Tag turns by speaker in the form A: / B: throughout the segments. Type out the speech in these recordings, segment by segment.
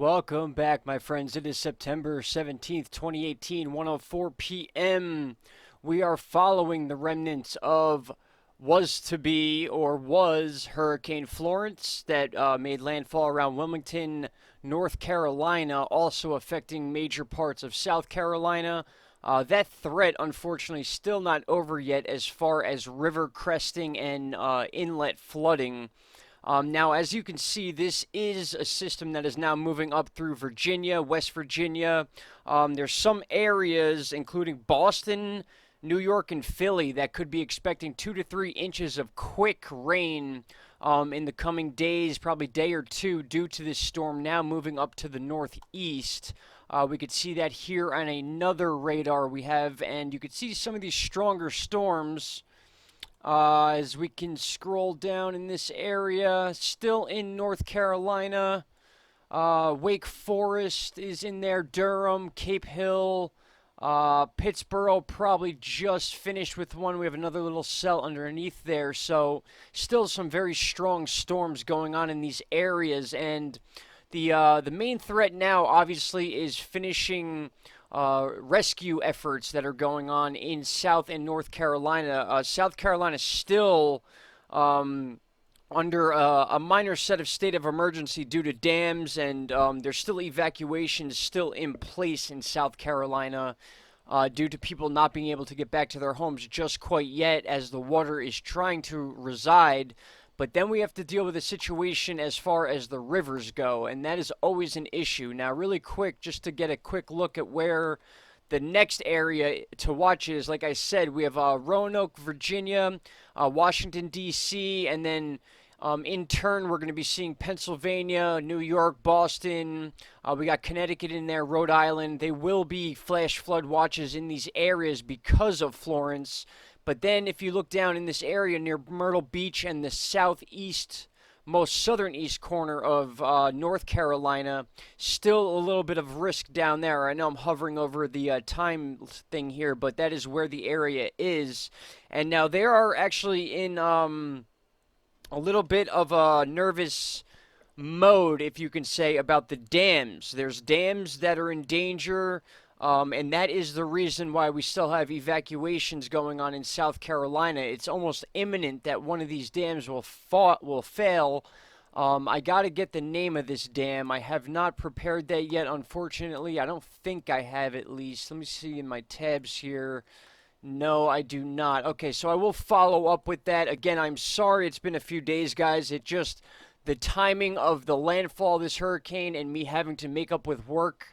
A: Welcome back, my friends. It is September 17th, 2018, 1:04 p.m. We are following the remnants of was to be or was Hurricane Florence that made landfall around Wilmington, North Carolina, also affecting major parts of South Carolina. That threat, unfortunately, still not over yet as far as river cresting and inlet flooding. Now, as you can see, this is a system that is now moving up through Virginia, West Virginia. There's some areas, including Boston, New York, and Philly, that could be expecting 2 to 3 inches of quick rain in the coming days, probably day or two, due to this storm now moving up to the northeast. We could see that here on another radar we have, and you could see some of these stronger storms. As we can scroll down in this area, still in North Carolina. Wake Forest is in there, Durham, Cape Hill, Pittsburgh probably just finished with one. We have another little cell underneath there. So still some very strong storms going on in these areas. And the main threat now, obviously, is finishing rescue efforts that are going on in South and North Carolina. South Carolina still under a minor set of state of emergency due to dams, and there's still evacuations still in place in South Carolina due to people not being able to get back to their homes just quite yet as the water is trying to reside. But then we have to deal with a situation as far as the rivers go, and that is always an issue. Now, really quick, just to get a quick look at where the next area to watch is, like I said, we have Roanoke, Virginia, Washington, D.C., and then in turn, we're going to be seeing Pennsylvania, New York, Boston. We got Connecticut in there, Rhode Island. They will be flash flood watches in these areas because of Florence. But then if you look down in this area near Myrtle Beach and the southeast, most southern east corner of North Carolina, still a little bit of risk down there. I know I'm hovering over the time thing here, but that is where the area is. And now they are actually in a little bit of a nervous mode, if you can say, about the dams. There's dams that are in danger. And that is the reason why we still have evacuations going on in South Carolina. It's almost imminent that one of these dams will fail. I got to get the name of this dam. I have not prepared that yet, unfortunately. I don't think I have, at least. Let me see in my tabs here. No, I do not. Okay, so I will follow up with that. Again, I'm sorry it's been a few days, guys. The timing of the landfall of this hurricane and me having to make up with work.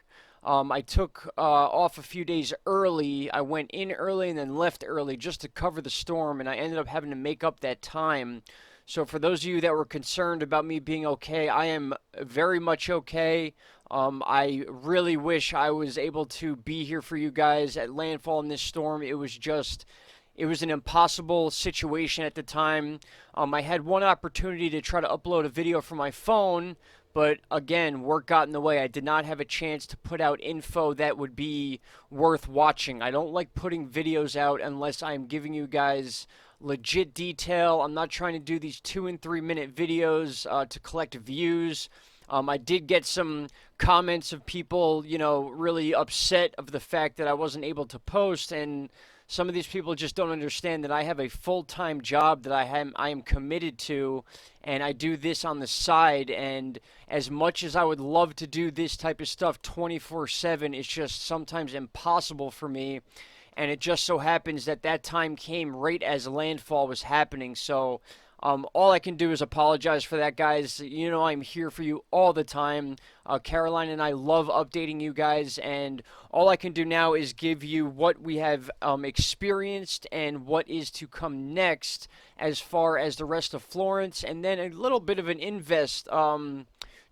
A: I took off a few days early. I went in early and then left early just to cover the storm, and I ended up having to make up that time. So for those of you that were concerned about me being okay, I am very much okay. I really wish I was able to be here for you guys at landfall in this storm. It was an impossible situation at the time. I had one opportunity to try to upload a video from my phone, but again, work got in the way. I did not have a chance to put out info that would be worth watching. I don't like putting videos out unless I'm giving you guys legit detail. I'm not trying to do these 2 and 3 minute videos to collect views. I did get some comments of people, really upset of the fact that I wasn't able to post, and some of these people just don't understand that I have a full-time job that I am committed to, and I do this on the side. And as much as I would love to do this type of stuff 24/7, it's just sometimes impossible for me. And it just so happens that that time came right as landfall was happening. So all I can do is apologize for that, guys. I'm here for you all the time. Caroline and I love updating you guys, and all I can do now is give you what we have experienced and what is to come next as far as the rest of Florence, and then a little bit of an invest.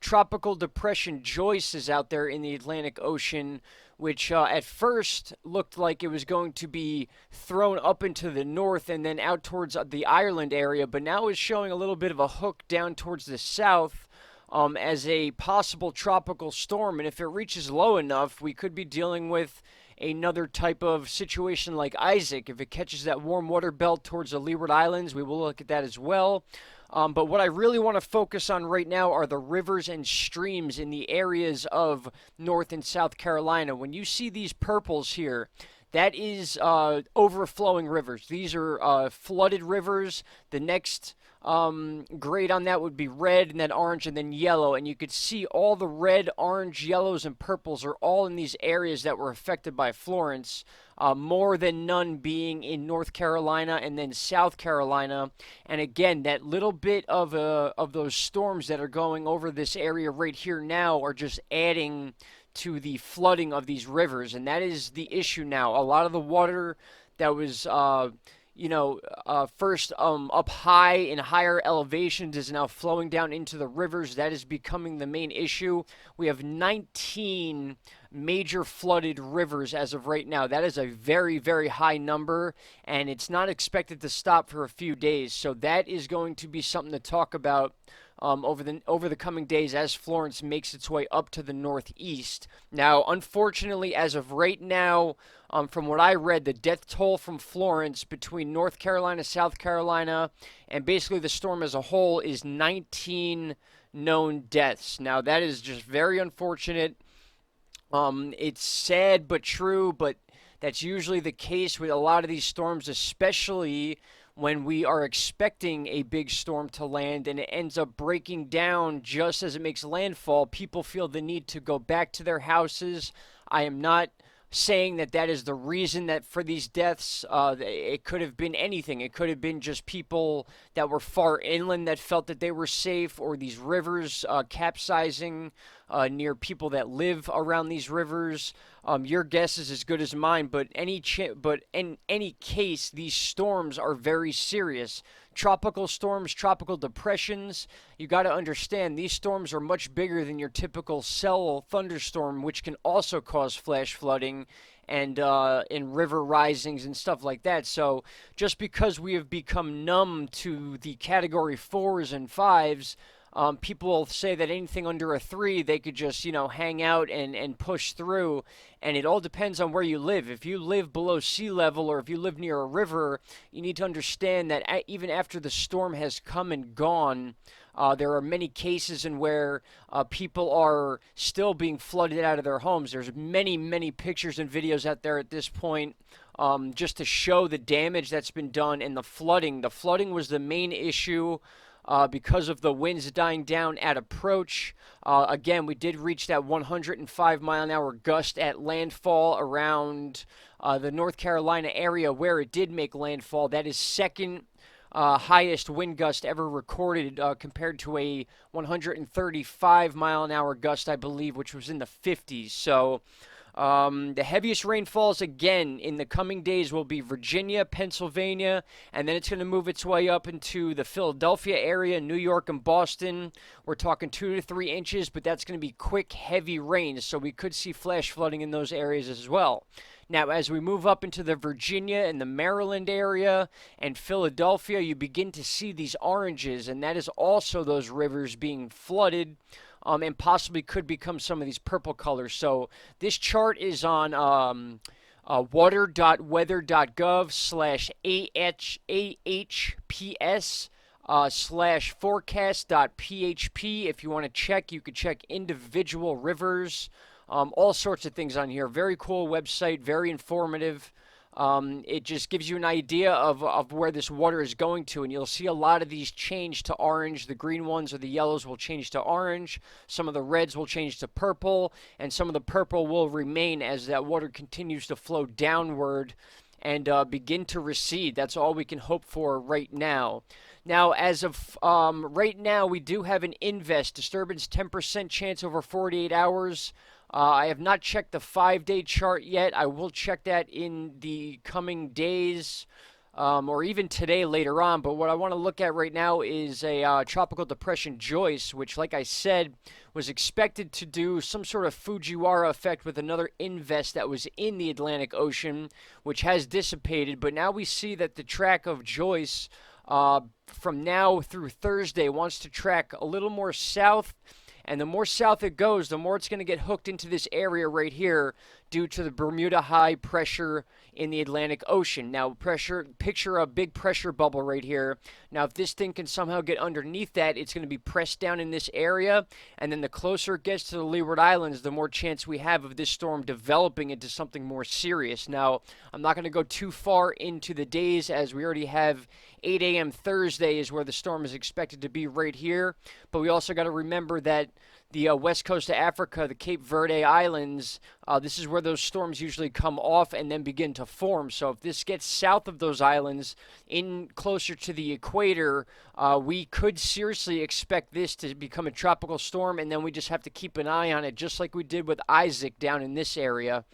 A: Tropical depression Joyce is out there in the Atlantic Ocean, which at first looked like it was going to be thrown up into the north and then out towards the Ireland area, but now is showing a little bit of a hook down towards the south as a possible tropical storm. And if it reaches low enough, we could be dealing with another type of situation like Isaac. If it catches that warm water belt towards the Leeward Islands, we will look at that as well. But what I really want to focus on right now are the rivers and streams in the areas of North and South Carolina. When you see these purples here, that is overflowing rivers. These are flooded rivers. The next grade on that would be red, and then orange, and then yellow. And you could see all the red, orange, yellows, and purples are all in these areas that were affected by Florence. More than none being in North Carolina and then South Carolina. And again, that little bit of those storms that are going over this area right here now are just adding to the flooding of these rivers, and that is the issue now. A lot of the water that was first up high in higher elevations is now flowing down into the rivers. That is becoming the main issue. We have 19 major flooded rivers as of right now. That is a very, very high number, and it's not expected to stop for a few days. So that is going to be something to talk about over the coming days as Florence makes its way up to the northeast. Now, unfortunately, as of right now, from what I read, the death toll from Florence between North Carolina, South Carolina, and basically the storm as a whole is 19 known deaths. Now, that is just very unfortunate. It's sad but true, but that's usually the case with a lot of these storms, especially when we are expecting a big storm to land and it ends up breaking down just as it makes landfall. People feel the need to go back to their houses. I am not saying that that is the reason that for these deaths. It could have been anything. It could have been just people that were far inland that felt that they were safe, or these rivers capsizing near people that live around these rivers. Your guess is as good as mine, but in any case, these storms are very serious. Tropical storms, tropical depressions, you got to understand these storms are much bigger than your typical cell thunderstorm, which can also cause flash flooding and in river risings and stuff like that. So just because we have become numb to the category 4s and 5s, people will say that anything under a 3, they could just, hang out and push through. And it all depends on where you live. If you live below sea level or if you live near a river, you need to understand that even after the storm has come and gone, there are many cases in where people are still being flooded out of their homes. There's many, many pictures and videos out there at this point just to show the damage that's been done and the flooding. The flooding was the main issue. Because of the winds dying down at approach. Again, we did reach that 105-mile-an-hour gust at landfall around the North Carolina area where it did make landfall. That is second highest wind gust ever recorded compared to a 135-mile-an-hour gust, I believe, which was in the 50s. So the heaviest rainfalls again in the coming days will be Virginia, Pennsylvania, and then it's going to move its way up into the Philadelphia area, New York, and Boston. We're talking 2 to 3 inches, but that's going to be quick, heavy rains, so we could see flash flooding in those areas as well. Now, as we move up into the Virginia and the Maryland area and Philadelphia, you begin to see these oranges, and that is also those rivers being flooded. And possibly could become some of these purple colors. So this chart is on water.weather.gov/AHPS/forecast.php. If you want to check, you could check individual rivers. All sorts of things on here. Very cool website, very informative. It just gives you an idea of where this water is going to, and you'll see a lot of these change to orange. The green ones or the yellows will change to orange. Some of the reds will change to purple, and some of the purple will remain as that water continues to flow downward and begin to recede. That's all we can hope for right now. Now, as of right now, we do have an invest disturbance 10% chance over 48 hours. I have not checked the 5-day chart yet. I will check that in the coming days or even today later on. But what I want to look at right now is a tropical depression Joyce, which, like I said, was expected to do some sort of Fujiwara effect with another invest that was in the Atlantic Ocean, which has dissipated. But now we see that the track of Joyce from now through Thursday wants to track a little more south. And the more south it goes, the more it's going to get hooked into this area right here due to the Bermuda high pressure in the Atlantic Ocean. Now, picture a big pressure bubble right here. Now, if this thing can somehow get underneath that, it's going to be pressed down in this area, and then the closer it gets to the Leeward Islands, the more chance we have of this storm developing into something more serious. Now, I'm not going to go too far into the days, as we already have 8 a.m. Thursday is where the storm is expected to be right here, but we also got to remember that the west coast of Africa, the Cape Verde Islands, this is where those storms usually come off and then begin to form. So if this gets south of those islands, in closer to the equator, we could seriously expect this to become a tropical storm, and then we just have to keep an eye on it, just like we did with Isaac down in this area.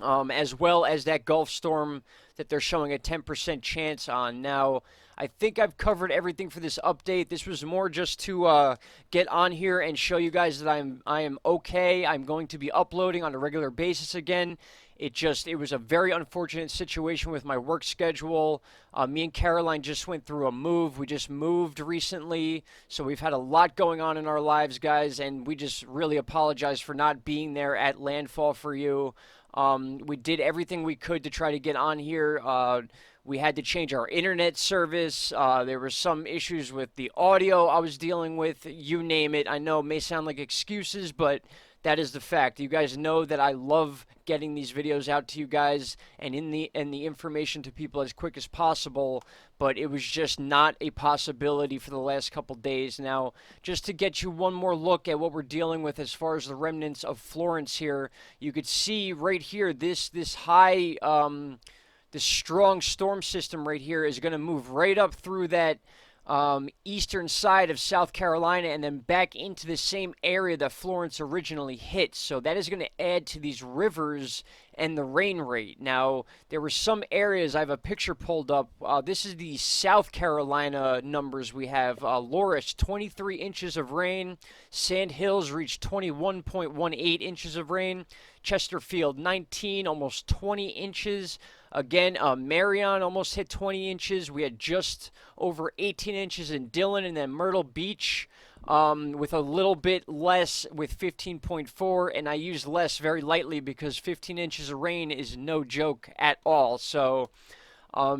A: As well as that Gulf storm that they're showing a 10% chance on. Now, I think I've covered everything for this update. This was more just to get on here and show you guys that I am okay. I'm going to be uploading on a regular basis again. It was a very unfortunate situation with my work schedule. Me and Caroline just went through a move. We just moved recently, so we've had a lot going on in our lives, guys, and we just really apologize for not being there at landfall for you. We did everything we could to try to get on here. We had to change our internet service. There were some issues with the audio I was dealing with. You name it. I know it may sound like excuses, but that is the fact. You guys know that I love getting these videos out to you guys and the information to people as quick as possible, but it was just not a possibility for the last couple days. Now, just to get you one more look at what we're dealing with as far as the remnants of Florence here, you could see right here this high this strong storm system right here is going to move right up through that eastern side of South Carolina and then back into the same area that Florence originally hit. So that is going to add to these rivers and the rain rate. Now, there were some areas, I have a picture pulled up. This is the South Carolina numbers we have. Loris, 23 inches of rain. Sand Hills reached 21.18 inches of rain. Chesterfield, 19, almost 20 inches. Again, Marion almost hit 20 inches. We had just over 18 inches in Dillon, and then Myrtle Beach with a little bit less with 15.4, and I use less very lightly because 15 inches of rain is no joke at all. So,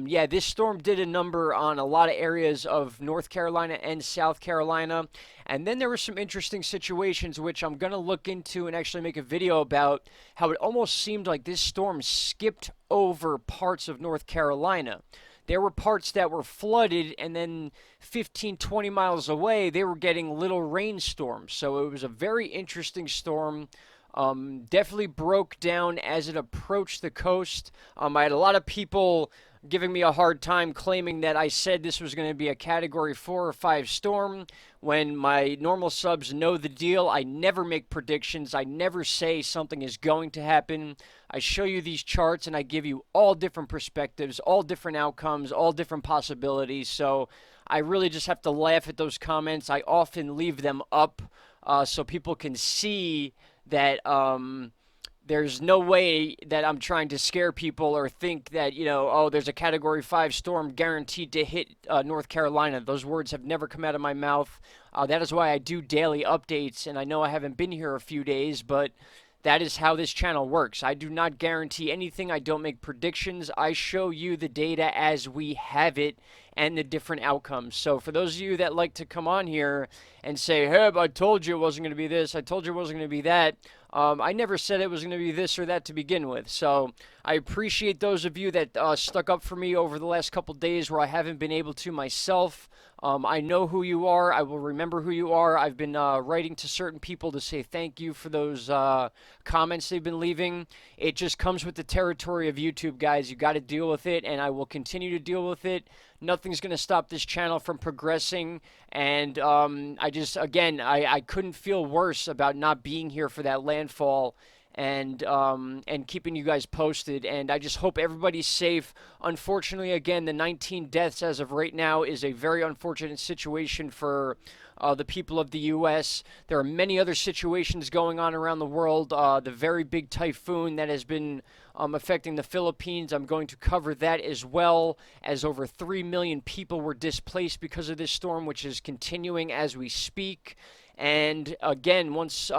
A: yeah, this storm did a number on a lot of areas of North Carolina and South Carolina. And then there were some interesting situations which I'm going to look into and actually make a video about how it almost seemed like this storm skipped over parts of North Carolina. There were parts that were flooded, and then 15, 20 miles away, they were getting little rainstorms. So it was a very interesting storm. Definitely broke down as it approached the coast. I had a lot of people giving me a hard time claiming that I said this was going to be a Category 4 or 5 storm. When my normal subs know the deal, I never make predictions. I never say something is going to happen. I show you these charts and I give you all different perspectives, all different outcomes, all different possibilities. So I really just have to laugh at those comments. I often leave them up so people can see that there's no way that I'm trying to scare people or think that, you know, oh, there's a Category 5 storm guaranteed to hit North Carolina. Those words have never come out of my mouth. That is why I do daily updates, and I know I haven't been here a few days, but that is how this channel works. I do not guarantee anything. I don't make predictions. I show you the data as we have it and the different outcomes. So for those of you that like to come on here and say, hey, I told you it wasn't going to be this, I told you it wasn't going to be that, I never said it was going to be this or that to begin with. So I appreciate those of you that stuck up for me over the last couple days where I haven't been able to myself. I know who you are. I will remember who you are. I've been writing to certain people to say thank you for those comments they've been leaving. It just comes with the territory of YouTube, guys. You got to deal with it, and I will continue to deal with it. Nothing's going to stop this channel from progressing, and I just, again, I couldn't feel worse about not being here for that landfall and keeping you guys posted, and I just hope everybody's safe. Unfortunately, again, the 19 deaths as of right now is a very unfortunate situation for the people of the U.S. There are many other situations going on around the world. The very big typhoon that has been affecting the Philippines, I'm going to cover that as well, as over 3 million people were displaced because of this storm, which is continuing as we speak. And again, once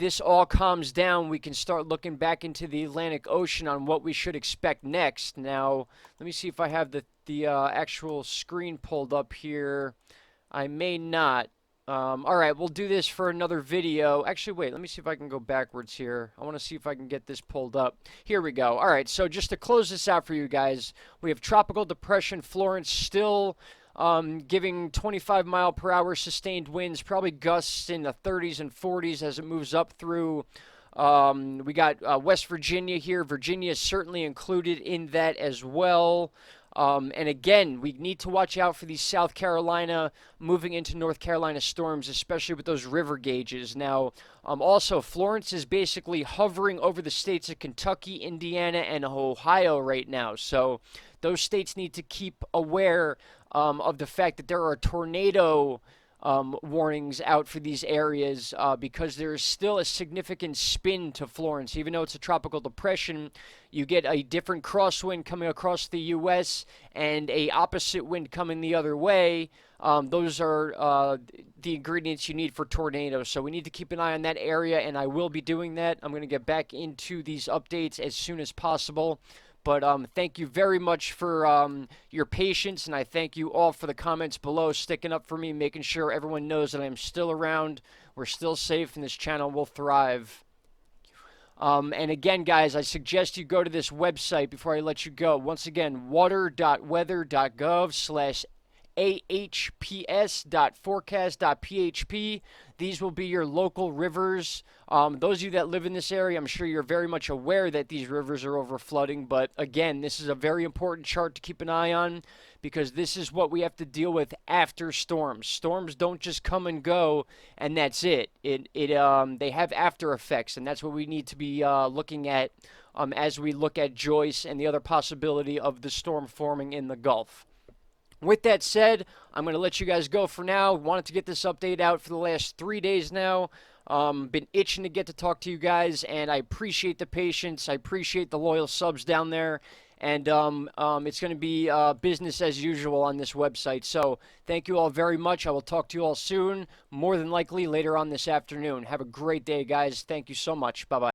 A: this all calms down, we can start looking back into the Atlantic Ocean on what we should expect next. Now, let me see if I have the actual screen pulled up here. I may not. All right, we'll do this for another video. Actually, wait, let me see if I can go backwards here. I want to see if I can get this pulled up. Here we go. All right, so just to close this out for you guys, we have Tropical Depression Florence still giving 25-mile-per-hour sustained winds, probably gusts in the 30s and 40s as it moves up through. We got West Virginia here. Virginia is certainly included in that as well. And again, we need to watch out for these South Carolina moving into North Carolina storms, especially with those river gauges. Now, also, Florence is basically hovering over the states of Kentucky, Indiana, and Ohio right now. So those states need to keep aware of the fact that there are tornado warnings out for these areas because there is still a significant spin to Florence. Even though it's a tropical depression, you get a different crosswind coming across the U.S. and a opposite wind coming the other way. Those are the ingredients you need for tornadoes. So we need to keep an eye on that area, and I will be doing that. I'm going to get back into these updates as soon as possible. But thank you very much for your patience, and I thank you all for the comments below, sticking up for me, making sure everyone knows that I'm still around, we're still safe, and this channel will thrive. And again, guys, I suggest you go to this website before I let you go. Once again, water.weather.gov/ahps.forecast.php. These will be your local rivers. Those of you that live in this area, I'm sure you're very much aware that these rivers are overflooding. But again, this is a very important chart to keep an eye on because this is what we have to deal with after storms. Storms don't just come and go, and that's it. They have after effects, and that's what we need to be looking at as we look at Joyce and the other possibility of the storm forming in the Gulf. With that said, I'm going to let you guys go for now. Wanted to get this update out for the last 3 days now. Been itching to get to talk to you guys, and I appreciate the patience. I appreciate the loyal subs down there. And it's going to be business as usual on this website. So thank you all very much. I will talk to you all soon, more than likely later on this afternoon. Have a great day, guys. Thank you so much. Bye-bye.